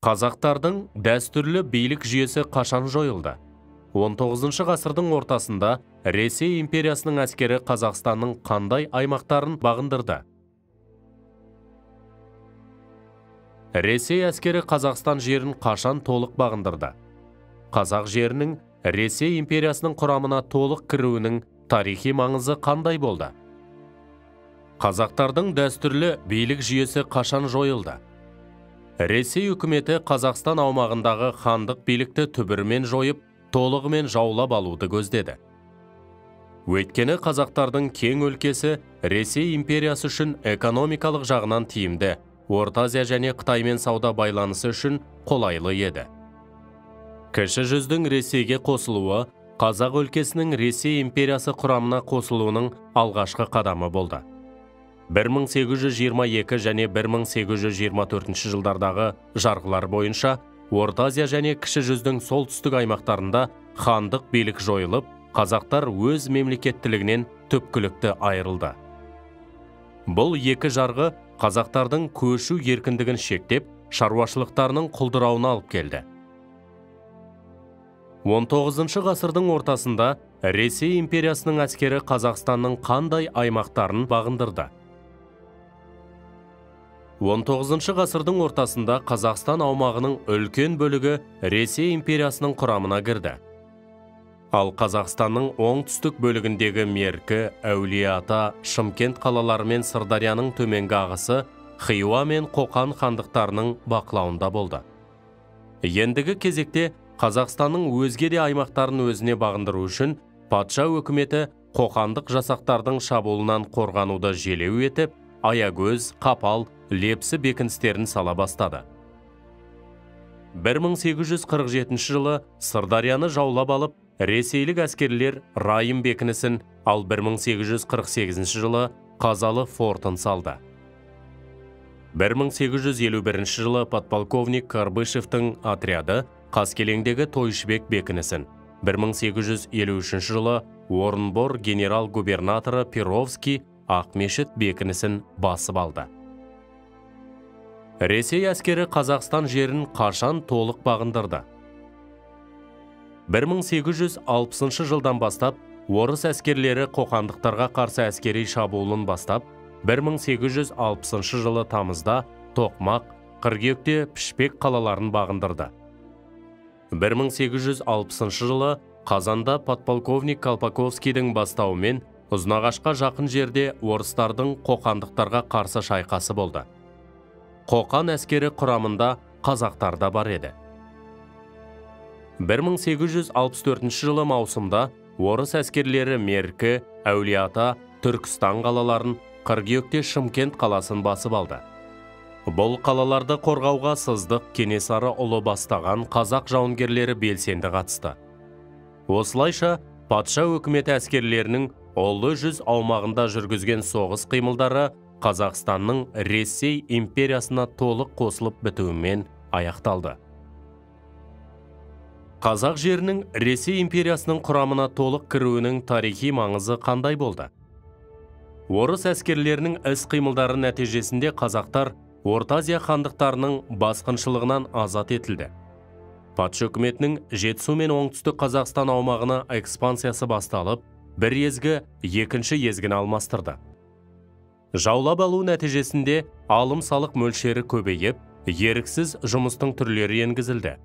Қазақтардың дәстүрлі билік жүйесі қашан жойылды? 19 ғасырдың ортасында Ресей империясының әскері Қазақстанның қандай аймақтарын бағындырды? Ресей әскері Қазақстан жерін қашан толық бағындырды? Қазақ жерінің Ресей империясының құрамына толық кіруінің тарихи маңызы қандай болды? Қазақтардың дәстүрлі билік жүйесі қашан жойылды? Ресей үкіметі Қазақстан аумағындағы хандық билікті түбірімен жойып, толығымен жаулап алуды көздеді. Өйткені қазақтардың кең өлкесі Ресей империясы үшін экономикалық жағынан тиімді, Орта Азия және Қытаймен сауда байланысы үшін қолайлы еді. Кіші жүздің Ресейге қосылуы қазақ өлкесінің Ресей империясы құрамына қосылуының алғашқы қадамы болды. 1822 және 1824 жылдардағы жарғылар бойынша Орта Азия және Кіші жүздің солтүстік аймақтарында хандық билік жойылып, қазақтар өз мемлекеттілігінен түпкілікті айырылды. Бұл екі жарғы қазақтардың көшу еркіндігін шектеп, шаруашылықтарының құлдырауына алып келді. 19 ғасырдың ортасында Ресей империясының әскері Қазақстанның қандай аймақтарын бағындырды? 19 ғасырдың ортасында Қазақстан аумағының үлкен бөлігі Ресей империясының құрамына кірді. Ал Қазақстанның оңтүстік бөлігіндегі Меркі, Әулие-Ата, Шымкент қалалары мен Сырдарияның төменгі ағысы Хиуа мен Қоқан хандықтарының бақылауында болды. Ендігі кезекте Қазақстанның өзге де аймақтарын өзіне бағындыру үшін патша өкіметі қоқандық жасақтардың шабуылынан қорғануды желеу етіп, Аягөз, Қапал, Лепсі бекіністерін сала бастады. 1847 жылы Сырдарияны жаулап алып, ресейлік әскерлер Райым бекінісін, ал 1848 жылы Қазалы фортын салды. 1851 жылы подполковник Карбышевтің отряды Қаскелеңдегі Тойшыбек бекінісін, 1853 жылы Орынбор генерал-губернаторы Перовский Ақмешіт бекінісін басып алды. Ресей әскері Қазақстан жерін қашан толық бағындырды? 1860 жылдан бастап, орыс әскерлері қоқандықтарға қарсы әскери шабуылын бастап, 1860 жылы тамызда Тоқмақ, қыркүйекте Пішпек қалаларын бағындырды. 1860 жылы қазанда подполковник Колпаковскийдің бастауымен Ұзынағашқа жақын жерде орыстардың қоқандықтарға қарсы шайқасы болды. Қоқан әскері құрамында қазақтар да бар еді. 1864 жылы маусымда орыс әскерлері Меркі, Әулие-Ата, Түркістан қалаларын, қыркүйекте Шымкент қаласын басып алды. Бұл қалаларды қорғауға Сыздық Кенесары ұлы бастаған қазақ жауынгерлері белсенді қатысты. Осылайша, патша өкіметі әскерлерінің Ұлы жүз аумағында жүргізген соғыс қимылдары Қазақстанның Ресей империясына толық қосылып бітуімен аяқталды. Қазақ жерінің Ресей империясының құрамына толық кіруінің тарихи маңызы қандай болды? Орыс әскерлерінің іс-қимылдары нәтижесінде қазақтар Орта Азия хандықтарының басқыншылығынан азат етілді. Патша үкіметінің Жетісу мен оңтүстік Қазақстан аумағына экспансиясы басталып, бір езгі екінші езгін алмастырды. Жаулап алу нәтижесінде алым-салық мөлшері көбейіп, еріксіз жұмыстың түрлері енгізілді.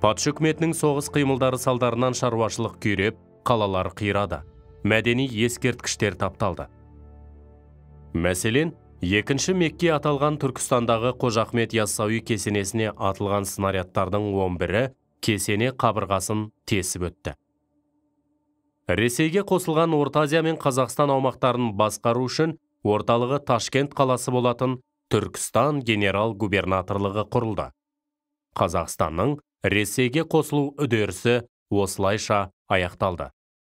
Патша үкіметінің соғыс қимылдары салдарынан шаруашылық күйреп, қалалар қирады, мәдени ескерткіштер тапталды. Мәселен, екінші Мекке аталған Түркістандағы Қожа Ахмет Яссауи кесенесіне атылған снарядтардың 11-і кесене қабырғасын тесіп өтті. Ресейге қосылған Орта Азия мен Қазақстан аумақтарын басқару үшін орталығы Ташкент қаласы болатын Түркістан генерал-губернаторлығы құрылды. Қазақстанның Ресейге қосылу үдерісі осылайша аяқталды.